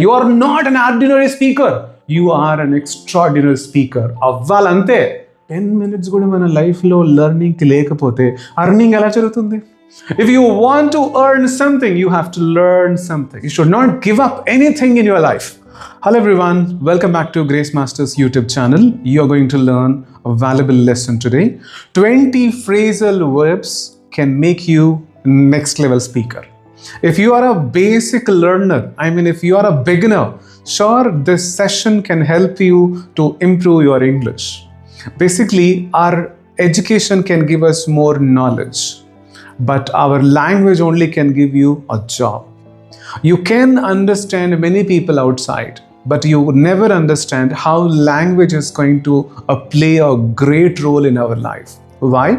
You are not an ordinary speaker. You are an extraordinary speaker. అవ్వాలంతే. 10 minutes కూడా మన లైఫ్లో లెర్నింగ్కి లేకపోతే అర్నింగ్ ఎలా జరుగుతుంది? If you want to earn something, you have to learn something. You should not give up anything in your life. Hello everyone, welcome back to Grace Masters YouTube channel. You are going to learn a valuable lesson today. 20 phrasal verbs can make you next level speaker. If you are a basic learner, if you are a beginner, sure this session can help you to improve your English. Basically, our education can give us more knowledge, but our language only can give you a job. You can understand many people outside, but you would never understand how language is going to play a great role in our life. Why?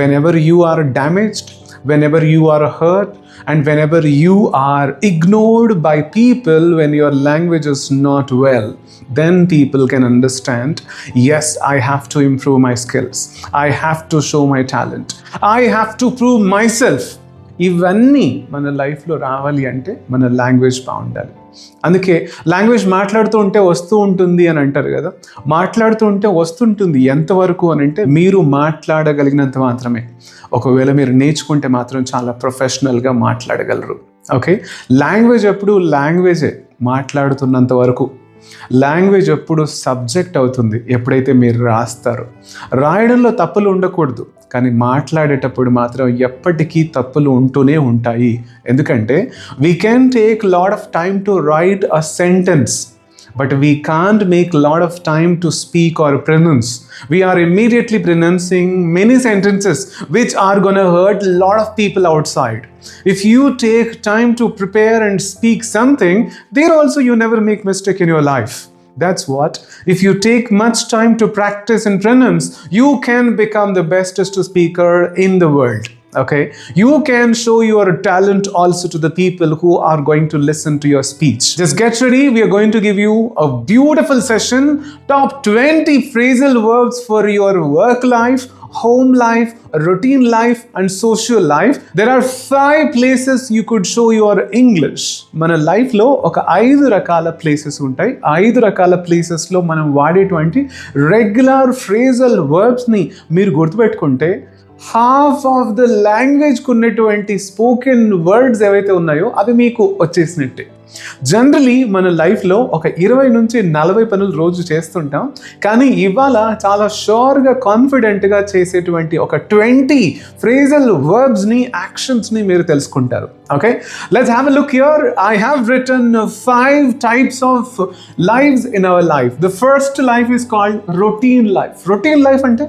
Whenever you are damaged, whenever you are hurt, and whenever you are ignored by people when your language is not well, then people can understand, yes, I have to improve my skills. I have to show my talent. I have to prove myself. ఇవన్నీ మన లైఫ్లో రావాలి అంటే మన language బాగుండాలి. అందుకే language మాట్లాడుతూ ఉంటే వస్తూ ఉంటుంది అని అంటారు కదా. మాట్లాడుతూ ఉంటే వస్తుంటుంది ఎంతవరకు అని అంటే మీరు మాట్లాడగలిగినంత మాత్రమే. ఒకవేళ మీరు నేర్చుకుంటే మాత్రం చాలా ప్రొఫెషనల్గా మాట్లాడగలరు. ఓకే, లాంగ్వేజ్ ఎప్పుడు లాంగ్వేజే మాట్లాడుతున్నంత వరకు. లాంగ్వేజ్ ఎప్పుడు సబ్జెక్ట్ అవుతుంది ఎప్పుడైతే మీరు రాస్తారు. రాయడంలో తప్పులు ఉండకూడదు, కానీ మాట్లాడేటప్పుడు మాత్రం ఎప్పటికీ తప్పులు ఉంటూనే ఉంటాయి. ఎందుకంటే we can take lot of time to write a sentence, but we can't make a lot of time to speak or pronounce. We are immediately pronouncing many sentences which are going to hurt a lot of people outside. If you take time to prepare and speak something, there also you never make mistake in your life. That's what, if you take much time to practice and pronounce, you can become the bestest speaker in the world. Okay, you can show your talent also to the people who are going to listen to your speech. Just get ready, we are going to give you a beautiful session, top 20 phrasal verbs for your work life, home life, routine life and social life. There are 5 places you could show your English. మన లైఫ్లో ఒక 5 రకాల places ఉంటాయి. 5 రకాల ప్లేసెస్లో మనం వాడేటువంటి regular phrasal వర్బ్స్ని మీరు గుర్తుపెట్టుకుంటే హాఫ్ ఆఫ్ ద లాంగ్వేజ్కి ఉన్నటువంటి స్పోకెన్ వర్డ్స్ ఏవైతే ఉన్నాయో అవి మీకు వచ్చేసినట్టే. జనరలీ మన లైఫ్లో ఒక 20 నుంచి 40 పనులు రోజు చేస్తుంటాం, కానీ ఇవాళ చాలా షూర్గా కాన్ఫిడెంట్గా చేసేటువంటి ఒక 20 ఫ్రేజల్ వర్బ్స్ని యాక్షన్స్ని మీరు తెలుసుకుంటారు. Okay, let's have a look here. I have return 5 types of lifes in our life. The first life is called routine life. Routine life అంటే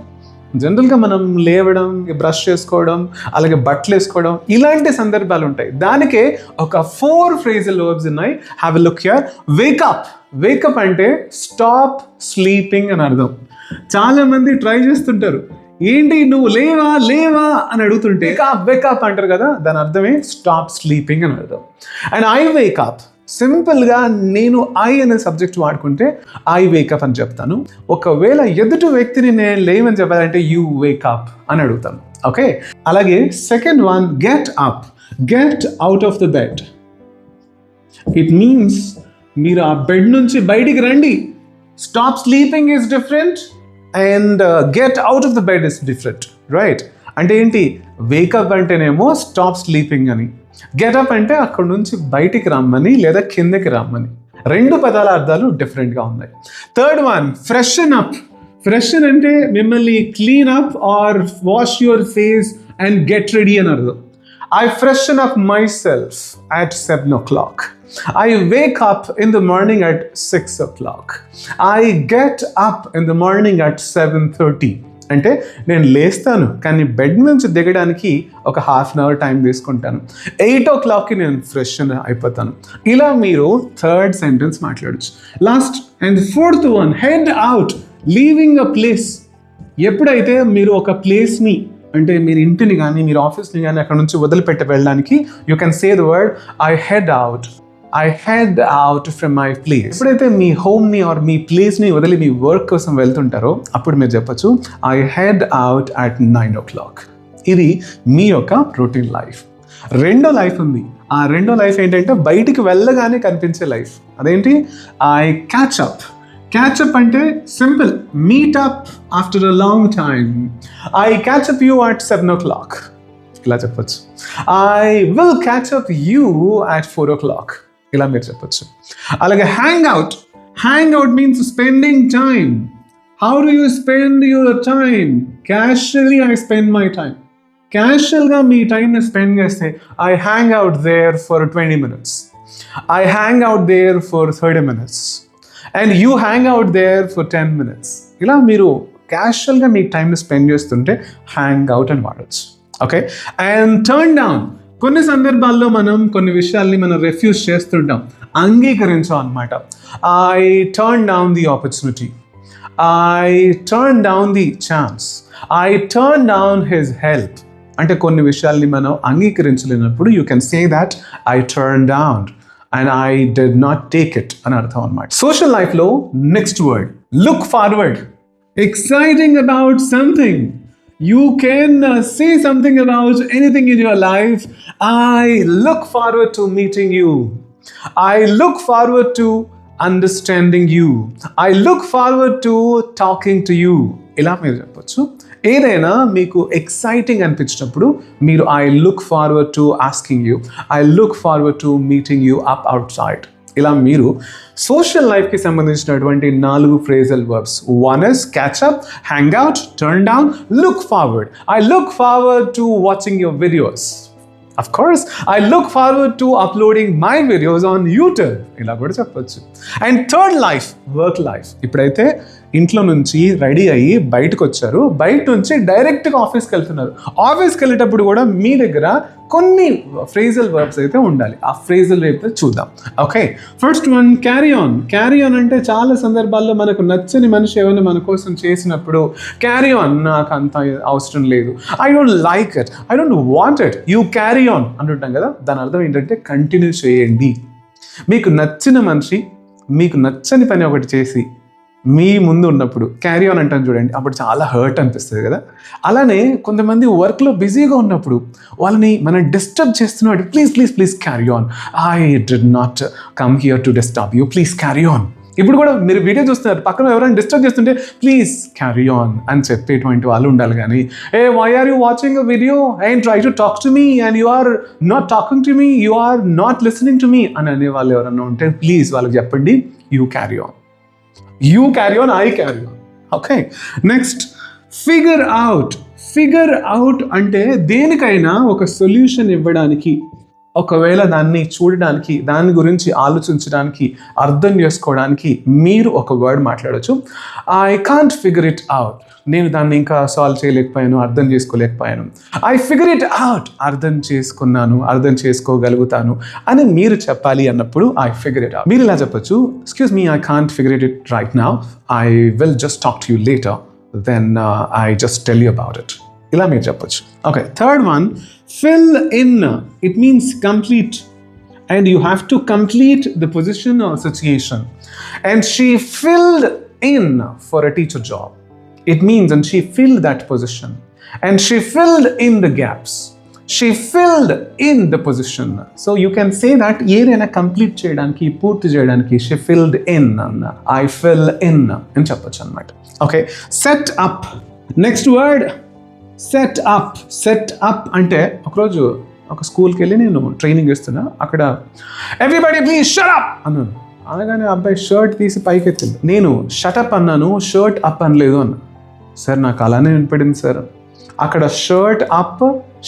జనరల్గా మనం లేవడం, బ్రష్ చేసుకోవడం, అలాగే బట్టలు వేసుకోవడం, ఇలాంటి సందర్భాలు ఉంటాయి. దానికే ఒక 4 ఫ్రేజల్ వర్బ్స్ ఉన్నాయి. Have a look here. Wake up. Wake up అంటే స్టాప్ స్లీపింగ్ అని అర్థం. చాలామంది ట్రై చేస్తుంటారు, ఏంటి నువ్వు లేవా లేవా అని అడుగుతుంటే వేకప్ అంటారు కదా, దాని అర్థమే స్టాప్ స్లీపింగ్ అని అర్థం. అండ్ ఐ వేకప్, సింపుల్గా నేను ఐ అనే సబ్జెక్ట్ వాడుకుంటే ఐ వేకప్ అని చెప్తాను. ఒకవేళ ఎదుటి వ్యక్తిని నేను లేవని చెప్పాలంటే యూ వేకప్ అని అడుగుతాను. ఓకే, అలాగే second one get up. Get out of the bed. It means మీరు ఆ బెడ్ నుంచి బయటికి రండి. Stop sleeping is different and get out of the bed is different, right? అంటే ఏంటి, వేకప్ అంటేనేమో స్టాప్ స్లీపింగ్ అని, గెటప్ అంటే అక్కడ నుంచి బయటికి రమ్మని లేదా కిందకి రమ్మని. 2 పదాల అర్థాలు డిఫరెంట్గా ఉన్నాయి. Third one freshen up. Freshen అంటే మిమ్మల్ని clean up or wash your face and get ready అని అర్థం. I freshen up myself at 7 o'clock. I wake up in the morning at 6 o'clock. I get up in the morning at 7:30. అంటే నేను లేస్తాను, కానీ bed నుంచి దిగడానికి ఒక half an hour time తీసుకుంటాను. 8 o'clockకి నేను ఫ్రెష్ అయిపోతాను. ఇలా మీరు థర్డ్ సెంటెన్స్ మాట్లాడచ్చు. Last and fourth one head out. Leaving a place. ఎప్పుడైతే మీరు ఒక ప్లేస్ని, అంటే మీరు ఇంటిని కానీ మీరు ఆఫీస్ని కానీ అక్కడ నుంచి వదిలిపెట్టి వెళ్ళడానికి you can say the word I head out. I head out from my place. ఎప్పుడైతే మీ హోమ్ని ఆర్ మీ ప్లేస్ని వదిలి మీ వర్క్ కోసం వెళ్తుంటారో అప్పుడు మీరు చెప్పచ్చు I head out at 9 o'clock. ఇది మీ యొక్క రొటీన్ లైఫ్. రెండో లైఫ్ ఉంది, ఆ రెండో లైఫ్ ఏంటంటే బయటికి వెళ్ళగానే కనిపించే లైఫ్. అదేంటి? I catch up. క్యాచప్ అంటే simple, meet up after a long time. I catch up you at 7 o'clock. ఇలా చెప్పొచ్చు. I will catch up you at 4 o'clock. ఇలా మీరు చెప్పొచ్చు. అలాగే hang out. Hang out means spending time. How do you spend your time? Casually I spend my time. క్యాషువల్గా మీ టైంని spend చేస్తే I hang out there for 20 minutes. I hang out there for 30 minutes. And you hang out there for 10 minutes. ఇలా మీరు క్యాషువల్గా మీ టైంని spend చేస్తుంటే hang out అని వాడచ్చు. ఓకే. And turn down. కొన్ని సందర్భాల్లో మనం కొన్ని విషయాల్ని మనం రిఫ్యూజ్ చేస్తుంటాం, అంగీకరించాం అనమాట. I turn down the opportunity. I turn down the chance. I turn down his help. అంటే కొన్ని విషయాల్ని మనం అంగీకరించలేనప్పుడు you can say that I turn down and I did not take it అని అర్థం అనమాట. సోషల్ లైఫ్లో next word look forward. Exciting about something. You can say something about anything in your life. I look forward to meeting you. I look forward to understanding you. I look forward to talking to you. ఇలా మీరు చెప్పొచ్చు. ఏదైనా మీకు exciting అనిపించినప్పుడు మీరు I look forward to asking you, I look forward to meeting you up out side. ఇలా మీరు social లైఫ్కి సంబంధించినటువంటి 4 phrasal verbs. One is catch up, hang out, turn down, look forward. I look forward to watching your videos. Of course, I look forward to uploading my videos on YouTube. ఇలా కూడా చెప్పొచ్చు. And third life, work life. ఇప్పుడైతే ఇంట్లో నుంచి ready అయ్యి బయటకు వచ్చారు, బయట నుంచి డైరెక్ట్గా ఆఫీస్కి వెళ్తున్నారు. ఆఫీస్కి వెళ్ళేటప్పుడు కూడా మీ దగ్గర కొన్ని ఫ్రేజల్ వర్బ్స్ అయితే ఉండాలి. ఆ ఫ్రేజల్ వైపు చూద్దాం. Okay, first one carry on. Carry on అంటే చాలా సందర్భాల్లో మనకు నచ్చని మనిషి ఏమైనా మన కోసం చేసినప్పుడు క్యారీ ఆన్, నాకు అంత అవసరం లేదు, I don't like it, I don't want it, you carry on అంటుంటాం కదా. దాని అర్థం ఏంటంటే కంటిన్యూ చేయండి. మీకు నచ్చిన మనిషి మీకు నచ్చని పని ఒకటి చేసి మీ ముందు ఉన్నప్పుడు క్యారీ ఆన్ అంటాను చూడండి, అప్పుడు చాలా హర్ట్ అనిపిస్తుంది కదా. అలానే కొంతమంది వర్క్లో బిజీగా ఉన్నప్పుడు వాళ్ళని మనం డిస్టర్బ్ చేస్తున్నాడు, please please please carry on, I did not come here to disturb you, please carry on. ఇప్పుడు కూడా మీరు వీడియో చూస్తున్నారు, పక్కన ఎవరైనా డిస్టర్బ్ చేస్తుంటే ప్లీజ్ క్యారీ ఆన్ అని చెప్పేటువంటి వాళ్ళు ఉండాలి. కానీ hey why are you watching a video and try to talk to me and you are not talking to me, you are not listening to me అని అనే వాళ్ళు ఎవరైనా ఉంటే ప్లీజ్ వాళ్ళకి చెప్పండి you carry on. You carry on, I carry on. Okay. Next, figure out. Figure out అంటే దేనికైనా ఒక సొల్యూషన్ ఇవ్వడానికి, ఒకవేళ దాన్ని చూడడానికి, దాని గురించి ఆలోచించడానికి, అర్థం చేసుకోవడానికి మీరు ఒక వర్డ్ మాట్లాడచ్చు. I can't figure it out. నేను దాన్ని ఇంకా సాల్వ్ చేయలేకపోయాను, అర్థం చేసుకోలేకపోయాను. I figure it out. అర్థం చేసుకున్నాను, అర్థం చేసుకోగలుగుతాను అని మీరు చెప్పాలి అన్నప్పుడు ఐ ఫిగర్ ఇట్ అవుట్. మీరు ఇలా చెప్పొచ్చు, excuse me, I can't figure it right now, I will just talk to you later, then I just tell you about it. ఇలా మీరు చెప్పొచ్చు. Okay, third one fill in. It means complete, and you have to complete the position or situation. And she filled in for a teacher job. It means, and she filled that position, and she filled in the gaps. She filled in the position. So you can say that ఏదైనా complete చేయడానికి, పూర్తి చేయడానికి she filled in, I fill in అని చెప్పొచ్చు అన్నమాట. Okay, set up. Next word, set up. Set up అంటే ఒకరోజు ఒక స్కూల్కి వెళ్ళి నేను ట్రైనింగ్ ఇస్తున్నా, అక్కడ ఎవ్రీబడి ప్లీజ్ షట్ అప్ అన్నాను. అనగానే అబ్బాయి షర్ట్ తీసి పైకి ఎత్తింది. నేను షటప్ అన్నాను, షర్ట్ అప్ అనలేదు అన్న. సార్ నాకు అలానే వినపడింది సార్. అక్కడ షర్ట్ అప్,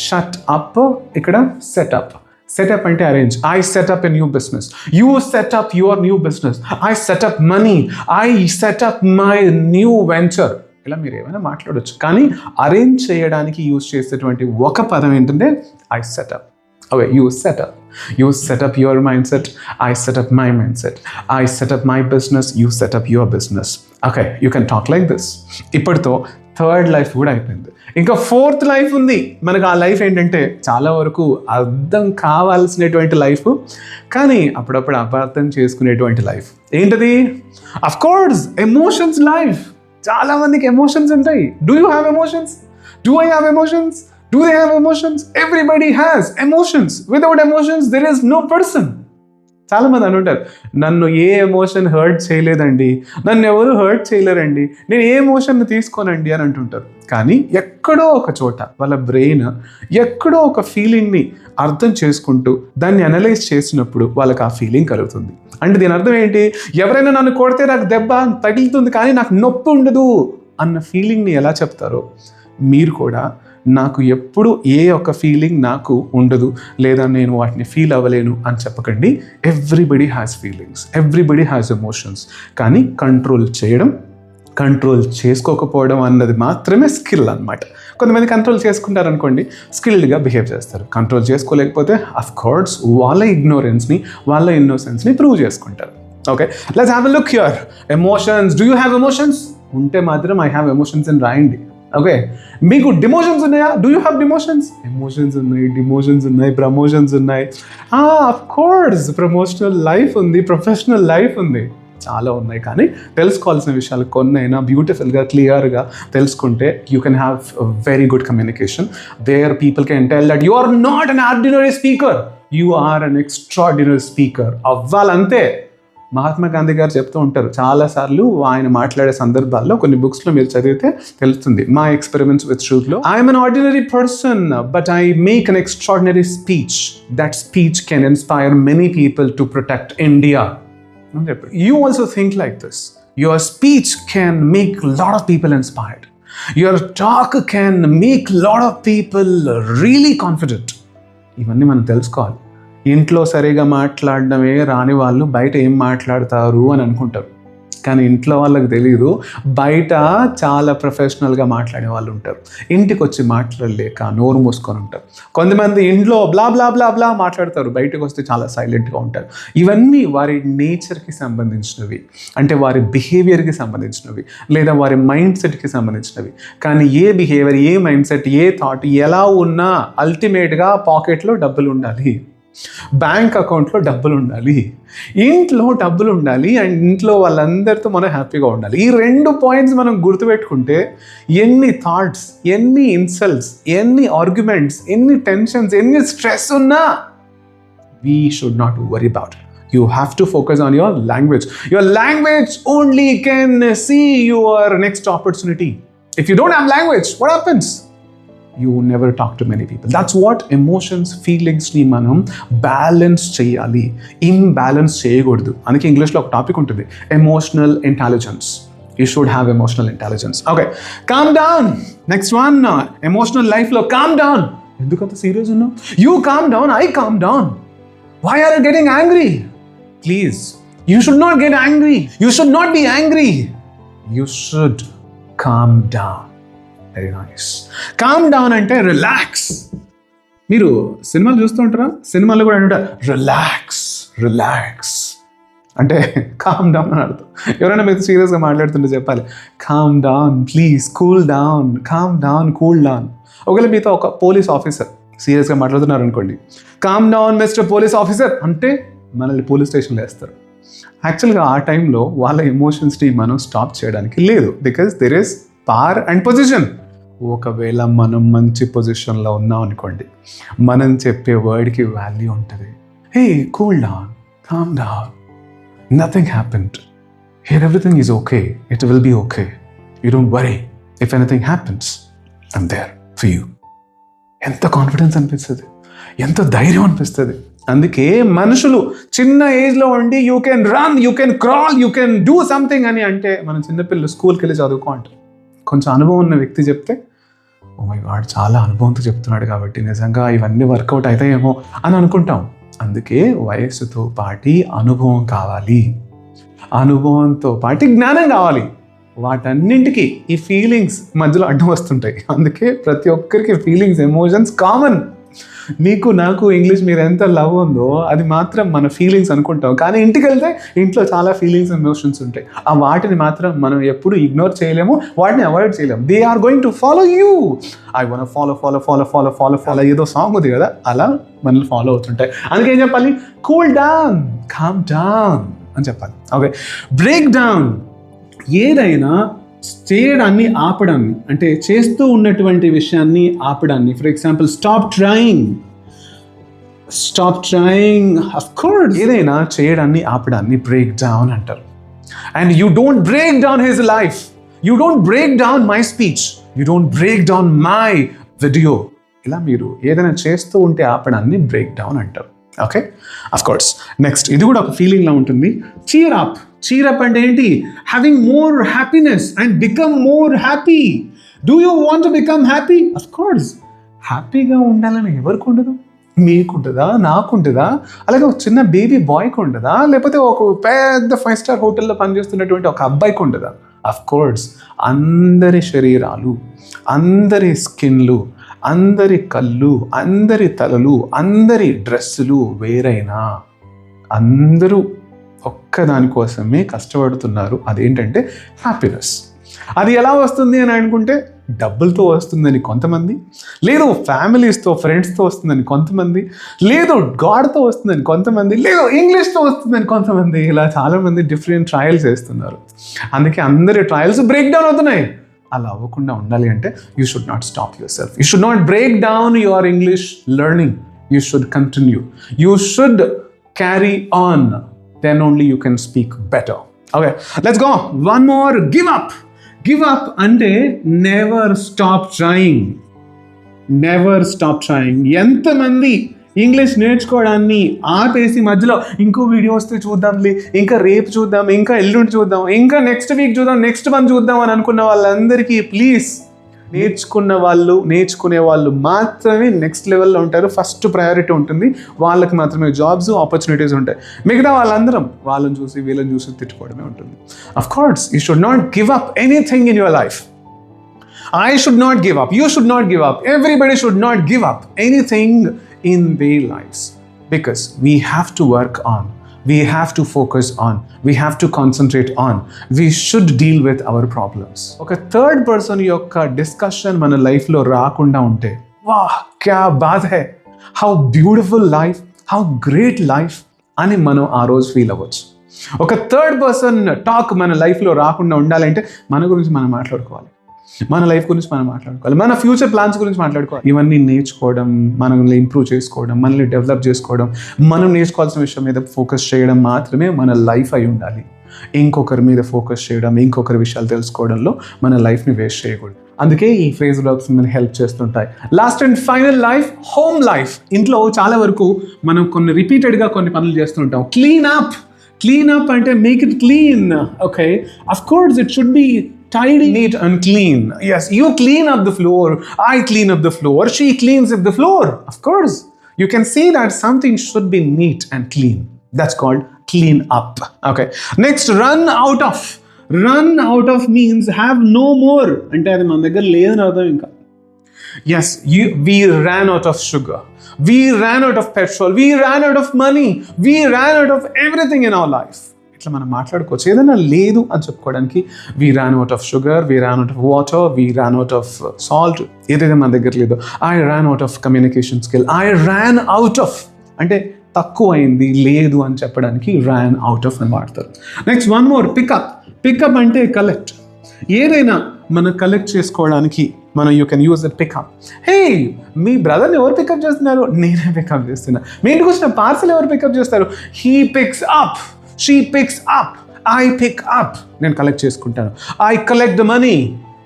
షట్ అప్, ఇక్కడ సెటప్. సెటప్ అంటే arrange. I set up a new business, you set up your new business, I setup money, I set up my new venture. ఇలా మీరు ఏమైనా మాట్లాడవచ్చు, కానీ అరేంజ్ చేయడానికి యూజ్ చేసేటువంటి ఒక పదం ఏంటంటే I set up. Okay, you set up. You set up your mindset, I set up my mindset, I set up my business, you set up your business. Okay, you can talk like this. ఇప్పటితో third life కూడా అయిపోయింది. ఇంకా fourth life ఉంది మనకు. ఆ life ఏంటంటే చాలా వరకు అర్థం కావాల్సినటువంటి లైఫ్, కానీ అప్పుడప్పుడు అపార్థం చేసుకునేటువంటి లైఫ్. ఏంటది? Of course emotions life. చాలా మందికి ఎమోషన్స్ ఉంటాయి. Do you have emotions? Do I have emotions? Do they have emotions? Everybody has emotions. Without emotions, there is no person. చాలా మంది అనుంటారు, నన్ను ఏ ఎమోషన్ హర్ట్ చేయలేదండి, నన్ను ఎవరు హర్ట్ చేయలేరండి, నేను ఏ ఎమోషన్ తీసుకోనండి అని అంటుంటారు. కానీ ఎక్కడో ఒక చోట వాళ్ళ బ్రెయిన్ ఎక్కడో ఒక ఫీలింగ్ని అర్థం చేసుకుంటూ దాన్ని అనలైజ్ చేసినప్పుడు వాళ్ళకి ఆ ఫీలింగ్ కలుగుతుంది. అంటే దీని అర్థం ఏంటి, ఎవరైనా నన్ను కొడితే నాకు దెబ్బ తగులుతుంది కానీ నాకు నొప్పి ఉండదు అన్న ఫీలింగ్ని ఎలా చెప్తారో మీరు కూడా నాకు ఎప్పుడు ఏ ఒక్క ఫీలింగ్ నాకు ఉండదు లేదా నేను వాటిని ఫీల్ అవ్వలేను అని చెప్పకండి. Everybody has feelings, everybody has emotions. కానీ కంట్రోల్ చేసుకోకపోవడం అన్నది మాత్రమే స్కిల్ అన్నమాట. కొంతమంది కంట్రోల్ చేసుకుంటారు అనుకోండి, స్కిల్డ్గా బిహేవ్ చేస్తారు. కంట్రోల్ చేసుకోలేకపోతే అఫ్కోర్స్ వాళ్ళ ఇగ్నోరెన్స్ని, వాళ్ళ ఇన్నోసెన్స్ని ప్రూవ్ చేసుకుంటారు. Okay, let's have a look here. Emotions. Do you have emotions? ఉంటే మాత్రం ఐ హ్యావ్ ఎమోషన్స్ అని రాయండి. ఓకే, మీకు డిమోషన్స్ ఉన్నాయా? Do you have demotions? Emotions ఉన్నాయి, డిమోషన్స్ ఉన్నాయి, ప్రమోషన్స్ ఉన్నాయి. అఫ్ కోర్స్ ప్రమోషనల్ లైఫ్ ఉంది, ప్రొఫెషనల్ లైఫ్ ఉంది, చాలా ఉన్నాయి. కానీ తెలుసుకోవాల్సిన విషయాలు కొన్నైనా బ్యూటిఫుల్గా క్లియర్గా తెలుసుకుంటే you can have very good communication. There people can tell that you are not an ordinary speaker, you are an extraordinary speaker. అవ్వాలంతే. మహాత్మా గాంధీ గారు చెప్తూ ఉంటారు చాలాసార్లు, ఆయన మాట్లాడే సందర్భాల్లో కొన్ని బుక్స్లో మీరు చదివితే తెలుస్తుంది. మై ఎక్స్పెరిమెంట్స్ విత్ ట్రూత్లో, I'm an ordinary person but I make an extraordinary speech. That speech can inspire many people to protect India. You also think like this. Your speech can make a lot of people inspired. Your talk can make a lot of people really confident. ఇవన్నీ మనం తెలుసుకోవాలి. ఇంట్లో సరిగా మాట్లాడడమే రాని వాళ్ళు బయట ఏం మాట్లాడతారు అని అనుకుంటారు. కానీ ఇంట్లో వాళ్ళకి తెలియదు, బయట చాలా ప్రొఫెషనల్గా మాట్లాడే వాళ్ళు ఉంటారు. ఇంటికి వచ్చి మాట్లాడలేక నోరు మూసుకొని ఉంటారు. కొంతమంది ఇంట్లో బ్లా బ్లా బ్లా బ్లా మాట్లాడతారు, బయటకు వస్తే చాలా సైలెంట్గా ఉంటారు. ఇవన్నీ వారి నేచర్కి సంబంధించినవి, అంటే వారి బిహేవియర్కి సంబంధించినవి లేదా వారి మైండ్ సెట్కి సంబంధించినవి. కానీ a behaviour, a mindset, a thought ఎలా ఉన్నా అల్టిమేట్గా పాకెట్లో డబ్బులు ఉండాలి, బ్యాంక్ అకౌంట్లో డబ్బులు ఉండాలి, ఇంట్లో డబ్బులు ఉండాలి, అండ్ ఇంట్లో వాళ్ళందరితో మనం హ్యాపీగా ఉండాలి. ఈ 2 పాయింట్స్ మనం గుర్తుపెట్టుకుంటే ఎన్ని థాట్స్, ఎన్ని ఇన్సల్ట్స్, ఎన్ని ఆర్గ్యుమెంట్స్, ఎన్ని టెన్షన్స్, ఎన్ని స్ట్రెస్ ఉన్నా we should not worry about it. You have to focus on your language. Your language only can see your next opportunity. If you don't have language, what happens? You never talk to many people. That's what emotions, feelings ni manam balance cheyali, imbalance cheyagodu. Anike English lo oka topic untundi, emotional intelligence. You should have emotional intelligence. Okay, calm down. Next one, emotional life lo calm down. Endukanta serious unna? You calm down, I calm down. Why are you getting angry? Please, you should not get angry. You should not be angry. You should calm down. Very nice. Calm down అంటే relax. మీరు సినిమాలు చూస్తూ ఉంటారా? సినిమాలో కూడా అంటారు relax అంటే com down అని అర్థం. ఎవరైనా మీరు సీరియస్గా మాట్లాడుతుంటే చెప్పాలి, calm down please, cool down, calm down, cool down. ఒకవేళ మీతో ఒక పోలీస్ ఆఫీసర్ సీరియస్గా మాట్లాడుతున్నారు అనుకోండి, calm down mister police officer అంటే మనల్ని పోలీస్ స్టేషన్లో వేస్తారు. యాక్చువల్గా ఆ టైంలో వాళ్ళ ఎమోషన్స్ని మనం స్టాప్ చేయడానికి లేదు, because there is power and position. ఒకవేళ మనం మంచి పొజిషన్లో ఉన్నాం అనుకోండి, మనం చెప్పే వర్డ్కి వాల్యూ ఉంటుంది. Hey, cool down, calm down, nothing happened here, everything is okay, it will be okay, you don't worry, if anything happens I'm there for you. ఎంత కాన్ఫిడెన్స్ అనిపిస్తుంది, ఎంత ధైర్యం అనిపిస్తుంది. అందుకే మనుషులు చిన్న ఏజ్లో ఉండి you can run, you can crawl, you can do something అని అంటే, మన చిన్నపిల్లలు స్కూల్కి వెళ్ళి చదువుకో అంటారు. కొంచెం అనుభవం ఉన్న వ్యక్తి చెప్తే, ఓ మై గాడ్ చాలా అనుభవంతో చెప్తున్నాడు కాబట్టి నిజంగా ఇవన్నీ వర్కౌట్ అవుతాయేమో అని అనుకుంటాం. అందుకే వయస్సుతో పాటు అనుభవం కావాలి, అనుభవంతో పాటు జ్ఞానం కావాలి. వాటన్నింటికి ఈ ఫీలింగ్స్ మధ్యలో అడ్డం వస్తుంటాయి. అందుకే ప్రతి ఒక్కరికి ఫీలింగ్స్, ఎమోషన్స్ కామన్. నీకు నాకు ఇంగ్లీష్ మీద ఎంత లవ్ ఉందో అది మాత్రం మన ఫీలింగ్స్ అనుకుంటాం, కానీ ఇంటికి వెళ్తే ఇంట్లో చాలా ఫీలింగ్స్, ఎమోషన్స్ ఉంటాయి. ఆ వాటిని మాత్రం మనం ఎప్పుడు ఇగ్నోర్ చేయలేము, వాటిని అవాయిడ్ చేయలేము. They are going to follow you. I want follow follow follow follow follow follow ఏదో సాంగ్ ఉంది కదా, అలా మనల్ని ఫాలో అవుతుంటాయి. అందుకే ఏం చెప్పాలి? కూల్ డౌన్, కామ్ డౌన్ అని చెప్పాలి. Okay, break down. ఏదైనా చేయడాన్ని ఆపడాన్ని, అంటే చేస్తూ ఉన్నటువంటి విషయాన్ని ఆపడాన్ని. For example, stop trying, of course ఏదైనా చేయడాన్ని ఆపడాన్ని బ్రేక్ డౌన్ అంటారు. And you don't break down his life, you don't break down my speech, you don't break down my video. ఇలా మీరు ఏదైనా చేస్తూ ఉంటే ఆపడాన్ని బ్రేక్ డౌన్ అంటారు. Okay, of course. నెక్స్ట్, ఇది కూడా ఒక ఫీలింగ్లా ఉంటుంది. Cheer up. చీర్ అప్ అంటే ఏంటి? Having more happiness and become more happy. Do you want to become happy? Of course. హ్యాపీగా ఉండాలని ఎవరికి ఉండదు? మీకుంటుందా, నాకుంటుందా, అలాగే ఒక చిన్న బేబీ బాయ్కి ఉంటుందా, లేకపోతే ఒక పెద్ద 5 స్టార్ హోటల్లో పనిచేస్తున్నటువంటి ఒక అబ్బాయికి ఉంటుందా? Of course. అందరి శరీరాలు, అందరి స్కిన్లు, అందరి కళ్ళు, అందరి తలలు, అందరి డ్రెస్సులు వేరైనా అందరూ ఒక్కదానికోసమే కష్టపడుతున్నారు. అదేంటంటే హ్యాపీనెస్. అది ఎలా వస్తుంది అని అనుకుంటే, డబ్బులతో వస్తుందని కొంతమంది, లేదు ఫ్యామిలీస్తో ఫ్రెండ్స్తో వస్తుందని కొంతమంది, లేదు గాడ్తో వస్తుందని కొంతమంది, లేదు ఇంగ్లీష్తో వస్తుందని కొంతమంది. ఇలా చాలామంది డిఫరెంట్ ట్రయల్స్ వేస్తున్నారు. అందుకే అందరి ట్రయల్స్ బ్రేక్ డౌన్ అవుతున్నాయి. అలా అవ్వకుండా ఉండాలి అంటే you should not stop yourself, you should not break down your English learning, you should continue, you should carry on, then only you can speak better. Okay, let's go. One more, give up. Give up అంటే never stop trying, never stop trying. ఎంతమంది English నేర్చుకోవడాన్ని ఆపేసి మధ్యలో ఇంకో video వస్తే చూద్దాంలే, ఇంకా రేపు చూద్దాం, ఇంకా ఎల్లుండి చూద్దాం, ఇంకా నెక్స్ట్ వీక్ చూద్దాం, నెక్స్ట్ మంత్ చూద్దాం అని అనుకున్న వాళ్ళందరికీ ప్లీజ్, నేర్చుకునే వాళ్ళు మాత్రమే నెక్స్ట్ లెవెల్లో ఉంటారు. ఫస్ట్ ప్రయారిటీ ఉంటుంది వాళ్ళకి మాత్రమే. జాబ్స్, ఆపర్చునిటీస్ ఉంటాయి. మిగతా వాళ్ళందరం వాళ్ళని చూసి వీళ్ళని చూసి తిట్టుకోవడమే ఉంటుంది. Of course, you should not give up anything in your life. I should not give up. You should not give up. Everybody should not give up anything in their lives, because we have to work on, we have to focus on, we have to concentrate on, we should deal with our problems. Okay, third person yokka discussion mana life lo raakunda unte, wah kya baat hai, how beautiful life, how great life ani mano aa roju feel avvochu. Oka third person talk mana life lo raakunda undalante mana gurinchi మనం మాట్లాడుకోవాలి, మన life గురించి మనం మాట్లాడుకోవాలి, మన future plans గురించి మాట్లాడుకోవాలి. ఇవన్నీ నేర్చుకోవడం, మనల్ని ఇంప్రూవ్ చేసుకోవడం, మనల్ని డెవలప్ చేసుకోవడం, మనం నేర్చుకోవాల్సిన విషయం మీద ఫోకస్ చేయడం మాత్రమే మన లైఫ్ అయి ఉండాలి. ఇంకొకరి మీద ఫోకస్ చేయడం, ఇంకొకరి విషయాలు తెలుసుకోవడంలో మన లైఫ్ని వేస్ట్ చేయకూడదు. అందుకే ఈ ఫ్రేజ్ వర్క్స్ మనకి హెల్ప్ చేస్తుంటాయి. Last and final life, home life. ఇంట్లో చాలా వరకు మనం కొన్ని రిపీటెడ్గా కొన్ని పనులు చేస్తుంటాం. Clean up. క్లీన్ అప్ అంటే make it clean. Okay, of course it should be tidy, neat and clean. Yes, you clean up the floor, I clean up the floor, she cleans up the floor. Of course, you can see that something should be neat and clean. That's called clean up. Okay, next, run out of. Run out of means have no more. Ante adi మన దగ్గర లేదని అర్థం ఇంకా. Yes, we ran out of sugar, we ran out of petrol, we ran out of money, we ran out of everything in our life. ఇట్లా మనం మాట్లాడుకోవచ్చు. ఏదైనా లేదు అని చెప్పుకోవడానికి we ran out of sugar, we ran out of water, we ran out of salt. ఏదైతే మన దగ్గర లేదో, I ran out of communication skill, I ran out of అంటే తక్కువ అయింది, లేదు అని చెప్పడానికి ర్యాన్ అవుట్ ఆఫ్ అని వాడతారు. Next, one more, pick up. Pick up అంటే కలెక్ట్. ఏదైనా మనం కలెక్ట్ చేసుకోవడానికి మనం you can use that pick up. Hey, మీ బ్రదర్ని ఎవరు పికప్ చేస్తున్నారు? నేనే పికప్ చేస్తున్నా. మీ ఇంటికి వచ్చిన పార్సల్ ఎవరు పికప్ చేస్తారు? He picks up, she picks up, I pick up. నేను కలెక్ట్ చేసుకుంటాను. I collect the money,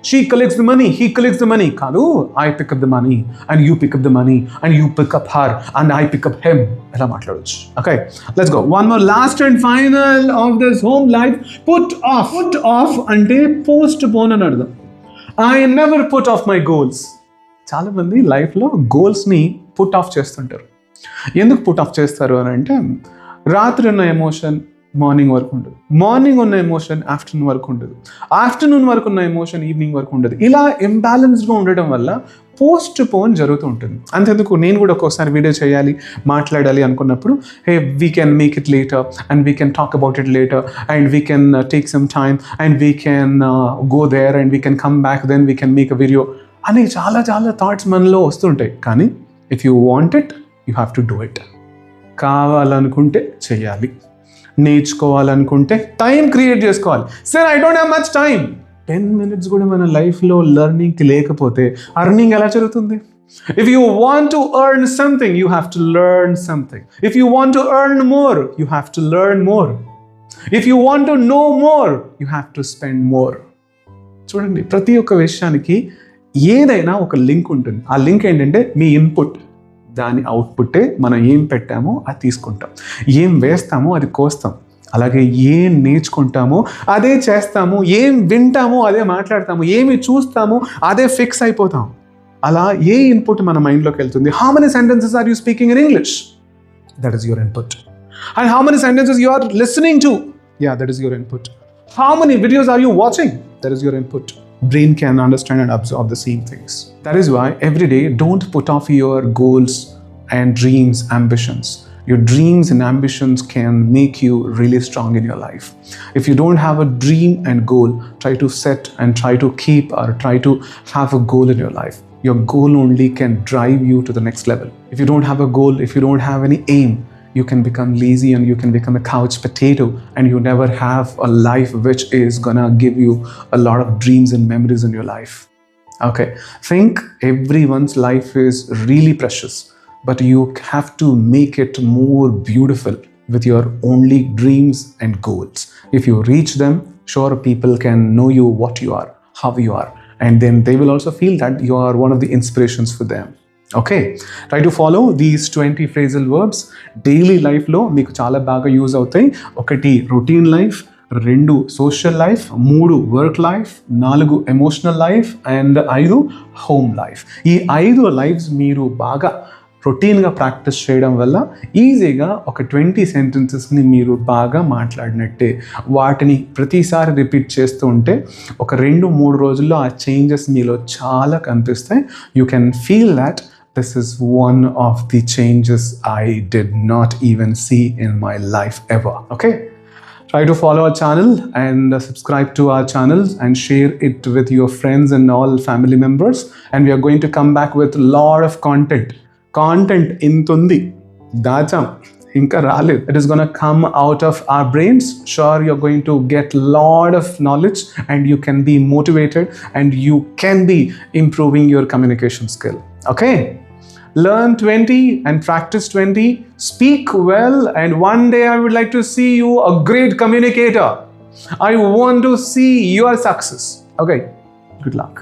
she collects the money, he collects the money. కాదు, I pick up the money and you pick up the money and you pick up her and I pick up him. ఎలా మాట్లాడవచ్చు? Okay, let's go. One more, last and final of this home life, put off. Put off అంటే postpone అని అర్థం. I never put off my goals. చాలా మంది లైఫ్లో గోల్స్ని put off చేస్తుంటారు. ఎందుకు పుట్ ఆఫ్ చేస్తారు అని అంటే, రాత్రి ఉన్న ఎమోషన్ మార్నింగ్ వరకు ఉండదు, మార్నింగ్ ఉన్న ఎమోషన్ ఆఫ్టర్నూన్ వరకు ఉండదు, ఆఫ్టర్నూన్ వరకు ఉన్న ఎమోషన్ ఈవినింగ్ వరకు ఉండదు. ఇలా ఇంబ్యాలెన్స్డ్గా ఉండడం వల్ల పోస్ట్ పోన్ జరుగుతూ ఉంటుంది. అంతెందుకు, నేను కూడా ఒక్కోసారి వీడియో చేయాలి, మాట్లాడాలి అనుకున్నప్పుడు, hey we can make it later and we can talk about it later and we can take some time and we can go there and we can come back, then we can make a video అని చాలా చాలా thoughts మనలో వస్తుంటాయి. కానీ if you want it, you have to do it. కావాలనుకుంటే చేయాలి, నేర్చుకోవాలనుకుంటే time create చేసుకోవాలి. Sir, I don't have much time. 10 minutes కూడా మన లైఫ్లో లెర్నింగ్కి లేకపోతే అర్నింగ్ ఎలా జరుగుతుంది? If you want to earn something, you have to learn something. If you want to earn more, you have to learn more. If you want to know more, you have to spend more. చూడండి, ప్రతి ఒక్క విషయానికి ఏదైనా ఒక link ఉంటుంది. ఆ link ఏంటంటే మీ input, దాని అవుట్పుట్టే మనం ఏం పెట్టామో అది తీసుకుంటాం, ఏం వేస్తామో అది కోస్తాం, అలాగే ఏం నేర్చుకుంటామో అదే చేస్తాము, ఏం వింటామో అదే మాట్లాడతాము, ఏమి చూస్తామో అదే ఫిక్స్ అయిపోతాం. అలా ఏ ఇన్పుట్ మన మైండ్లోకి వెళ్తుంది? How many sentences are you speaking in English? That is your input. And how many sentences you are listening to? Yeah, that is your input. How many videos are you watching? That is your input. Brain can understand and absorb the same things. That is why every day don't put off your goals and dreams, ambitions. Your dreams and ambitions can make you really strong in your life. If you don't have a dream and goal, try to set and try to keep or try to have a goal in your life. Your goal only can drive you to the next level. If you don't have a goal, if you don't have any aim, you can become lazy and you can become a couch potato and you never have a life which is gonna give you a lot of dreams and memories in your life. Okay, think everyone's life is really precious, but you have to make it more beautiful with your only dreams and goals. If you reach them, sure, people can know you what you are, how you are, and then they will also feel that you are one of the inspirations for them. Okay, try to follow these 20 phrasal verbs. Daily లైఫ్లో మీకు చాలా బాగా use అవుతాయి. 1 routine life, 2 social life, 3 work life, 4 emotional life and 5 home life. ఈ 5 lifes మీరు బాగా రొటీన్గా practice చేయడం వల్ల ఈజీగా ఒక 20 సెంటెన్సెస్ని మీరు బాగా మాట్లాడినట్టే. వాటిని ప్రతిసారి రిపీట్ చేస్తూ ఉంటే ఒక 2-3 రోజుల్లో ఆ చేంజెస్ మీలో చాలా కనిపిస్తాయి. You can feel that this is one of the changes I did not even see in my life ever. Okay? Try to follow our channel and subscribe to our channels and share it with your friends and all family members. And we are going to come back with a lot of content. Content intundi dacham inka raled. It is going to come out of our brains. Sure, you're going to get a lot of knowledge and you can be motivated and you can be improving your communication skill. Okay? Learn 20 and practice 20. Speak well, and one day I would like to see you a great communicator. I want to see your success. Okay, good luck.